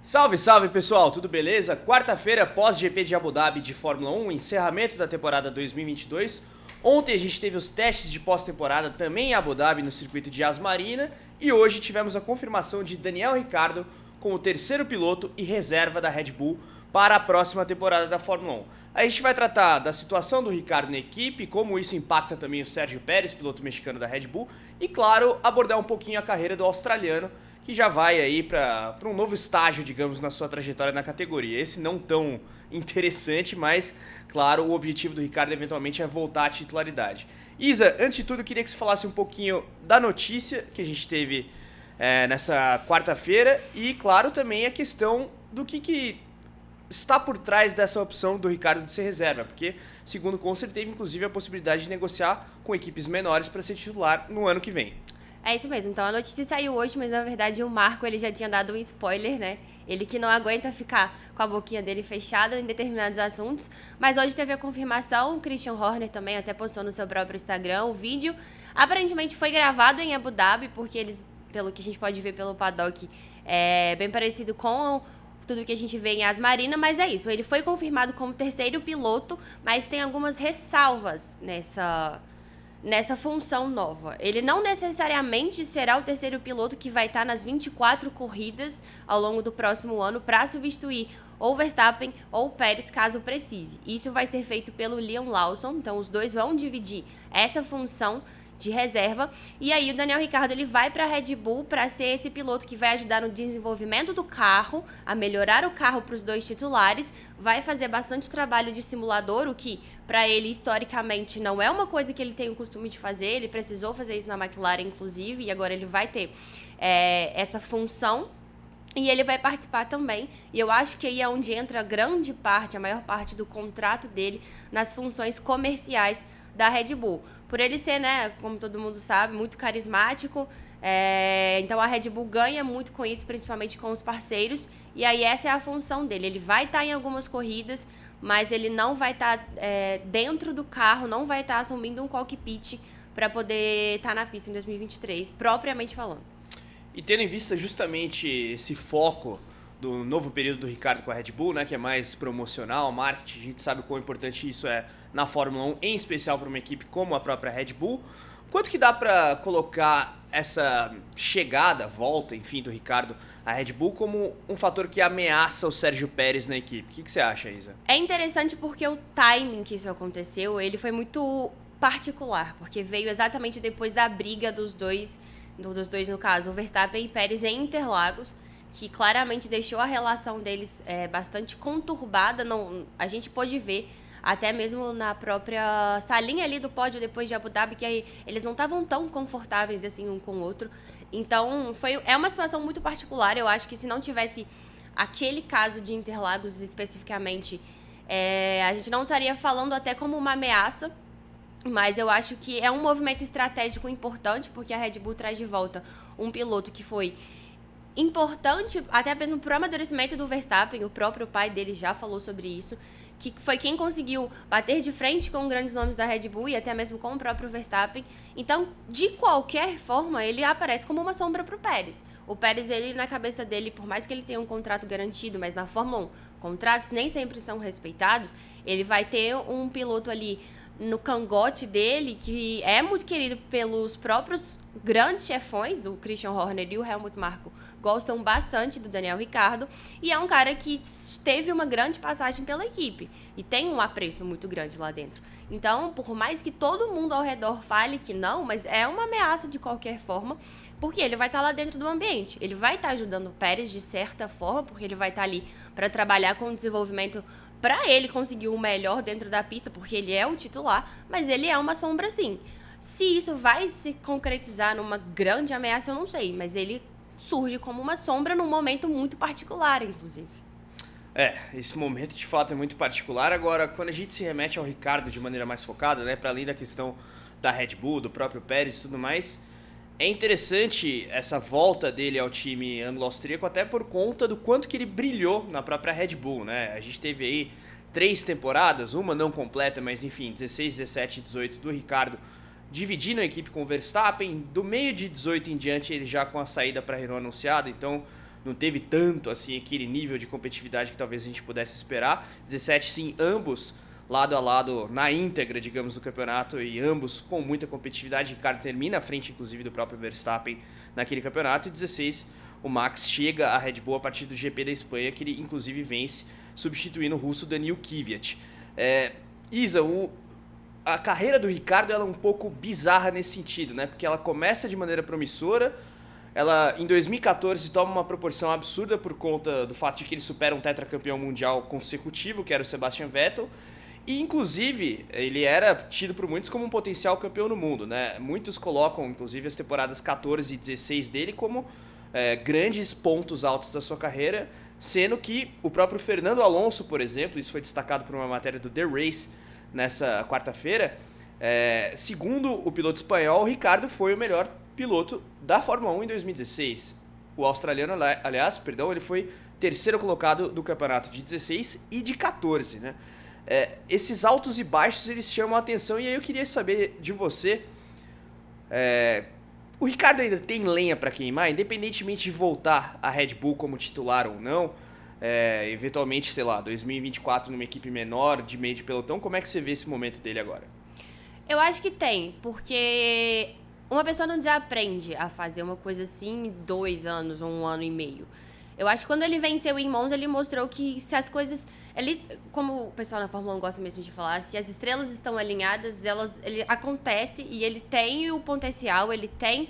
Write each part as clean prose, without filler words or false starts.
Salve, salve pessoal, tudo beleza? Quarta-feira, pós-GP de Abu Dhabi de Fórmula 1, encerramento da temporada 2022. Ontem a gente teve os testes de pós-temporada também em Abu Dhabi no circuito de Yas Marina e hoje tivemos a confirmação de Daniel Ricciardo como terceiro piloto e reserva da Red Bull para a próxima temporada da Fórmula 1. A gente vai tratar da situação do Ricciardo na equipe, como isso impacta também o Sérgio Pérez, piloto mexicano da Red Bull, e claro, abordar um pouquinho a carreira do australiano, que já vai aí para um novo estágio, digamos, na sua trajetória na categoria. Esse não tão interessante, mas, claro, o objetivo do Ricciardo eventualmente é voltar à titularidade. Isa, antes de tudo, eu queria que você falasse um pouquinho da notícia que a gente teve nessa quarta-feira e, claro, também a questão do que está por trás dessa opção do Ricciardo de ser reserva, porque, segundo o Concer, teve inclusive a possibilidade de negociar com equipes menores para ser titular no ano que vem. É isso mesmo, então a notícia saiu hoje, mas na verdade o Marco ele já tinha dado um spoiler, né? Ele que não aguenta ficar com a boquinha dele fechada em determinados assuntos, mas hoje teve a confirmação, o Christian Horner também até postou no seu próprio Instagram o vídeo. Aparentemente foi gravado em Abu Dhabi, porque eles, pelo que a gente pode ver pelo paddock, é bem parecido com tudo que a gente vê em Yas Marina, mas é isso, ele foi confirmado como terceiro piloto, mas tem algumas ressalvas nessa função nova. Ele não necessariamente será o terceiro piloto que vai estar nas 24 corridas ao longo do próximo ano para substituir ou Verstappen ou Pérez, caso precise. Isso vai ser feito pelo Liam Lawson, então os dois vão dividir essa função de reserva, e aí o Daniel Ricciardo ele vai para a Red Bull para ser esse piloto que vai ajudar no desenvolvimento do carro, a melhorar o carro para os dois titulares, vai fazer bastante trabalho de simulador, o que para ele historicamente não é uma coisa que ele tem o costume de fazer, ele precisou fazer isso na McLaren inclusive, e agora ele vai ter essa função. E ele vai participar também, e eu acho que aí é onde entra a maior parte do contrato dele nas funções comerciais da Red Bull. Por ele ser, né, como todo mundo sabe, muito carismático, então a Red Bull ganha muito com isso, principalmente com os parceiros, e aí essa é a função dele. Ele vai estar em algumas corridas, mas ele não vai estar dentro do carro, não vai estar assumindo um cockpit para poder estar na pista em 2023, propriamente falando. E tendo em vista justamente esse foco do novo período do Ricciardo com a Red Bull, né, que é mais promocional, marketing, a gente sabe o quão importante isso é na Fórmula 1, em especial para uma equipe como a própria Red Bull. Quanto que dá para colocar essa chegada, volta, enfim, do Ricciardo à Red Bull como um fator que ameaça o Sérgio Pérez na equipe? O que você acha, Isa? É interessante porque o timing que isso aconteceu, ele foi muito particular, porque veio exatamente depois da briga dos dois no caso, o Verstappen e Pérez em Interlagos, que claramente deixou a relação deles bastante conturbada. Não, a gente pôde ver, até mesmo na própria salinha ali do pódio depois de Abu Dhabi, que eles não estavam tão confortáveis assim um com o outro. Então, é uma situação muito particular. Eu acho que se não tivesse aquele caso de Interlagos especificamente, a gente não estaria falando até como uma ameaça, mas eu acho que é um movimento estratégico importante, porque a Red Bull traz de volta um piloto que foi importante até mesmo para o amadurecimento do Verstappen. O próprio pai dele já falou sobre isso, que foi quem conseguiu bater de frente com grandes nomes da Red Bull e até mesmo com o próprio Verstappen. Então, de qualquer forma, ele aparece como uma sombra para o Pérez. O Pérez, ele na cabeça dele, por mais que ele tenha um contrato garantido, mas na Fórmula 1, contratos nem sempre são respeitados, ele vai ter um piloto ali no cangote dele, que é muito querido pelos próprios grandes chefões, o Christian Horner e o Helmut Marko gostam bastante do Daniel Ricciardo, e é um cara que teve uma grande passagem pela equipe e tem um apreço muito grande lá dentro. Então, por mais que todo mundo ao redor fale que não, mas é uma ameaça de qualquer forma, porque ele vai estar lá dentro do ambiente, ele vai estar ajudando o Pérez de certa forma, porque ele vai estar ali para trabalhar com o desenvolvimento para ele conseguir o melhor dentro da pista, porque ele é o titular, mas ele é uma sombra sim. Se isso vai se concretizar numa grande ameaça, eu não sei, mas ele surge como uma sombra num momento muito particular, inclusive. Esse momento de fato é muito particular. Agora, quando a gente se remete ao Ricciardo de maneira mais focada, né, para além da questão da Red Bull, do próprio Pérez e tudo mais, é interessante essa volta dele ao time anglo-austríaco até por conta do quanto que ele brilhou na própria Red Bull, né? A gente teve aí 3 temporadas, uma não completa, mas enfim, 16, 17 e 18 do Ricciardo dividindo a equipe com o Verstappen. Do meio de 18 em diante, ele já com a saída para a Renault anunciada, então não teve tanto assim aquele nível de competitividade que talvez a gente pudesse esperar. 17 sim, ambos lado a lado na íntegra, digamos, do campeonato, e ambos com muita competitividade. Ricardo termina à frente, inclusive, do próprio Verstappen naquele campeonato, e 16 o Max chega à Red Bull a partir do GP da Espanha, que ele inclusive vence, substituindo o russo Daniil Kvyat. Isa, a carreira do Ricardo ela é um pouco bizarra nesse sentido, né? Porque ela começa de maneira promissora, ela em 2014 toma uma proporção absurda por conta do fato de que ele supera um tetracampeão mundial consecutivo, que era o Sebastian Vettel, e inclusive ele era tido por muitos como um potencial campeão do mundo, né? Muitos colocam inclusive as temporadas 14 e 16 dele como grandes pontos altos da sua carreira, sendo que o próprio Fernando Alonso, por exemplo, isso foi destacado por uma matéria do The Race nessa quarta-feira, segundo o piloto espanhol, o Ricardo foi o melhor piloto da Fórmula 1 em 2016. O australiano, aliás, ele foi terceiro colocado do campeonato de 16 e de 14, né? Esses altos e baixos, eles chamam a atenção, e aí eu queria saber de você, o Ricardo ainda tem lenha para queimar, independentemente de voltar à Red Bull como titular ou não, eventualmente, sei lá, 2024 numa equipe menor, de meio de pelotão, como é que você vê esse momento dele agora? Eu acho que tem, porque uma pessoa não desaprende a fazer uma coisa assim em 2 anos ou 1 ano e meio. Eu acho que quando ele venceu em Monza, ele mostrou que se as coisas... como o pessoal na Fórmula 1 gosta mesmo de falar, se as estrelas estão alinhadas, ele acontece, e ele tem o potencial, ele tem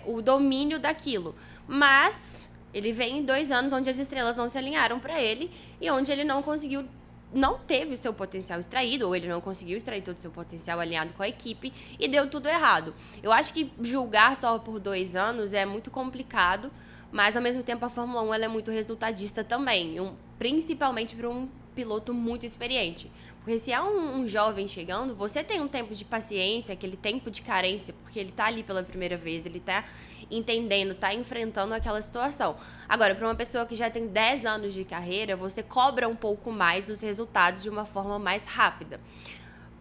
o domínio daquilo. Mas ele vem em 2 anos onde as estrelas não se alinharam para ele e onde ele não teve o seu potencial extraído, ou ele não conseguiu extrair todo o seu potencial alinhado com a equipe, e deu tudo errado. Eu acho que julgar só por 2 anos é muito complicado, mas ao mesmo tempo a Fórmula 1 ela é muito resultadista também, principalmente para um piloto muito experiente. Porque se é um jovem chegando, você tem um tempo de paciência, aquele tempo de carência, porque ele tá ali pela primeira vez, ele tá entendendo, tá enfrentando aquela situação. Agora, para uma pessoa que já tem 10 anos de carreira, você cobra um pouco mais os resultados de uma forma mais rápida.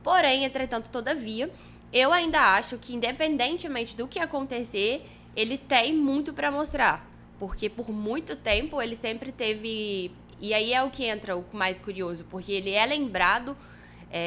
Porém, entretanto, todavia, eu ainda acho que, independentemente do que acontecer, ele tem muito para mostrar. Porque por muito tempo ele sempre teve... E aí é o que entra o mais curioso, porque ele é lembrado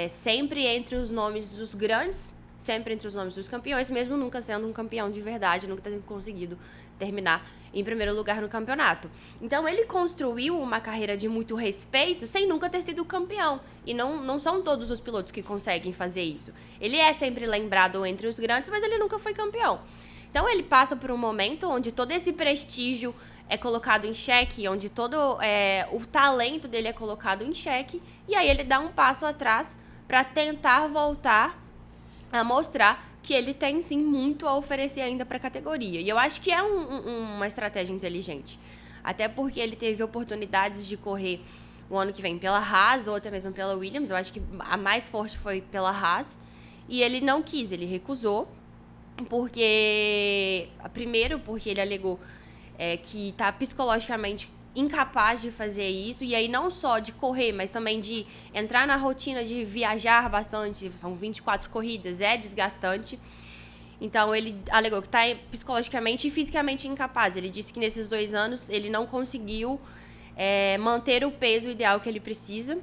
sempre entre os nomes dos grandes, sempre entre os nomes dos campeões, mesmo nunca sendo um campeão de verdade, nunca tendo conseguido terminar em primeiro lugar no campeonato. Então ele construiu uma carreira de muito respeito sem nunca ter sido campeão. E não são todos os pilotos que conseguem fazer isso. Ele é sempre lembrado entre os grandes, mas ele nunca foi campeão. Então ele passa por um momento onde todo esse prestígio é colocado em xeque, onde todo o talento dele é colocado em xeque, e aí ele dá um passo atrás para tentar voltar a mostrar que ele tem sim muito a oferecer ainda para a categoria. E eu acho que é uma estratégia inteligente, até porque ele teve oportunidades de correr o ano que vem pela Haas ou até mesmo pela Williams. Eu acho que a mais forte foi pela Haas, e ele não quis, ele recusou. Primeiro porque ele alegou que está psicologicamente incapaz de fazer isso, e aí não só de correr, mas também de entrar na rotina de viajar bastante, são 24 corridas, é desgastante. Então ele alegou que está psicologicamente e fisicamente incapaz. Ele disse que nesses 2 anos ele não conseguiu manter o peso ideal que ele precisa,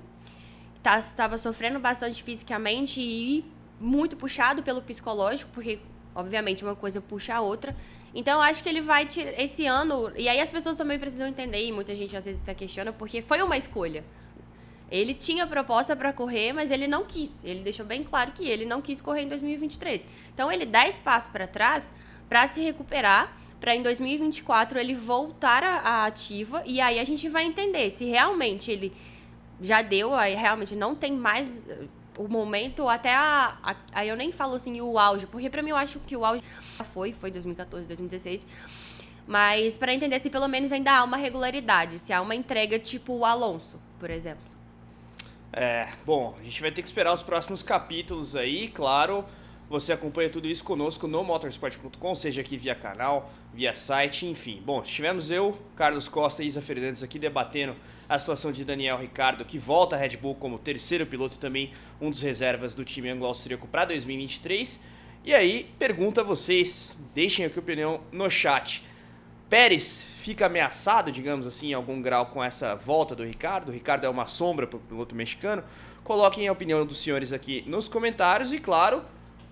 estava sofrendo bastante fisicamente e muito puxado pelo psicológico, porque obviamente uma coisa puxa a outra. Então eu acho que ele vai tirar esse ano, e aí as pessoas também precisam entender, e muita gente às vezes até questiona, porque foi uma escolha. Ele tinha proposta para correr, mas ele não quis. Ele deixou bem claro que ele não quis correr em 2023. Então ele dá espaço para trás para se recuperar, para em 2024 ele voltar à ativa, e aí a gente vai entender se realmente ele já deu, aí realmente não tem mais o momento, até aí eu nem falo assim o auge, porque pra mim eu acho que o auge foi 2014, 2016, mas pra entender se pelo menos ainda há uma regularidade, se há uma entrega tipo o Alonso, por exemplo. Bom, a gente vai ter que esperar os próximos capítulos aí, claro. Você acompanha tudo isso conosco no motorsport.com, seja aqui via canal, via site, enfim. Bom, estivemos eu, Carlos Costa e Isa Fernandes aqui debatendo a situação de Daniel Ricciardo, que volta à Red Bull como terceiro piloto e também um dos reservas do time anglo-austríaco para 2023. E aí, pergunto a vocês, deixem aqui a opinião no chat. Pérez fica ameaçado, digamos assim, em algum grau com essa volta do Ricardo. O Ricardo é uma sombra para o piloto mexicano. Coloquem a opinião dos senhores aqui nos comentários e, claro,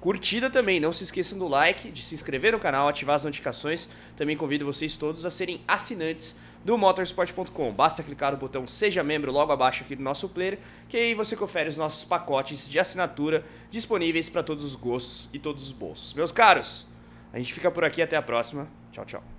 curtida também. Não se esqueçam do like, de se inscrever no canal, ativar as notificações. Também convido vocês todos a serem assinantes do motorsport.com. Basta clicar no botão Seja Membro logo abaixo aqui do nosso player, que aí você confere os nossos pacotes de assinatura disponíveis para todos os gostos e todos os bolsos. Meus caros, a gente fica por aqui, até a próxima. Tchau, tchau.